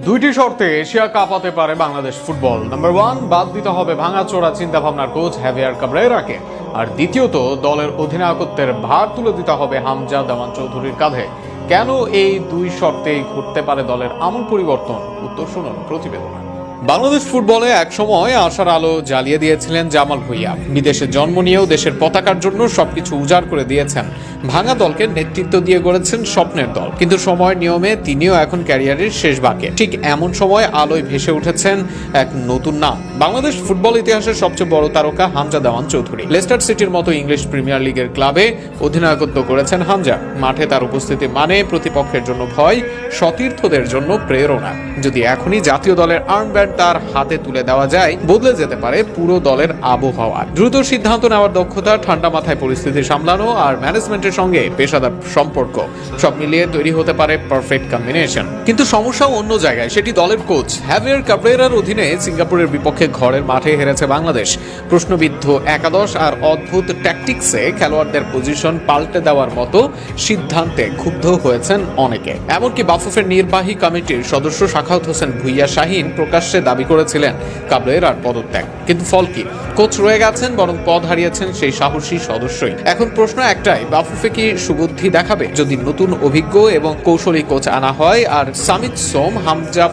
দুইটি শর্তে এশিয়া কাঁপাতে পারে বাংলাদেশ ফুটবল। নাম্বার 1, বাদ দিতে হবে ভাঙাচোরা চিন্তাভাবনার কোচ হ্যাভিয়ার কাবরেরাকে। আর দ্বিতীয়ত, দলের অধিনায়কত্বের ভার তুলে দিতে হবে হামজা দেওয়ান চৌধুরীর কাঁধে। কেন এই দুই শর্তেই ঘটতে পারে দলের আমূল পরিবর্তন? উত্তর শুনুন প্রতিবেদনে। বাংলাদেশ ফুটবলে একসময় আশার আলো জ্বালিয়ে দিয়েছিলেন জামাল ভুঁইয়া। বিদেশে জন্ম নিয়েও দেশের পতাকার জন্য সবকিছু উজাড় করে দিয়েছেন। ভাঙা দলকে নেতৃত্ব দিয়ে গড়েছেন স্বপ্নের দল, কিন্তু সময়ের নিয়মে তিনিও এখন ক্যারিয়ারের শেষ বাঁকে। ঠিক এমন সময় আলোয় ভেসে উঠেছেন এক নতুন নাম, বাংলাদেশ ফুটবল ইতিহাসের সবচেয়ে বড় তারকা হামজা দেওয়ান চৌধুরী। লেস্টার সিটির মতো ইংলিশ প্রিমিয়ার লিগের ক্লাবে অধিনায়কত্ব করেছেন হামজা। মাঠে তার উপস্থিতি মানে প্রতিপক্ষের জন্য ভয়, সতীর্থদের জন্য প্রেরণা। যদি এখনই জাতীয় দলের আর্মব্যান্ড তার হাতে তুলে দেওয়া যায়, বদলে যেতে পারে পুরো দলের আবহাওয়া। দ্রুত সিদ্ধান্ত নেওয়ার দক্ষতা, ঠান্ডা মাথায় পরিস্থিতি সামলানো আর ম্যানেজমেন্টের সঙ্গে পেশাদার সম্পর্ক, সব মিলিয়ে তৈরি হতে পারে পারফেক্ট কম্বিনেশন। কিন্তু সমস্যাও অন্য জায়গায়, সেটি দলের কোচ হ্যাভিয়ার কাবরেরার অধীনে সিঙ্গাপুরের বিপক্ষে ঘরের মাঠে হেরেছে বাংলাদেশ। প্রশ্নবিদ্ধ একাদশ আর অদ্ভুত ট্যাকটিক্সে খেলোয়াড়দের পজিশন পাল্টে দেওয়ার মতো সিদ্ধান্তে ক্ষুব্ধ হয়েছেন অনেকে। এমনকি বাফুফের নির্বাহী কমিটির সদস্য সাখাওয়াত হোসেন ভুঁইয়া শাহীন প্রকাশ্যে দাবি করেছিলেন কাবরেরার পদত্যাগ। কিন্তু ফল কি? কোচ রয়ে গেছেন, বরং পদ হারিয়েছেন সেই সাহসী সদস্যই। এখন প্রশ্ন একটাই, বাফুফে কি সুবুদ্ধি দেখাবে? যদি নতুন অভিজ্ঞ এবং কৌশলী কোচ আনা হয় আর সামিত সোম, হামজা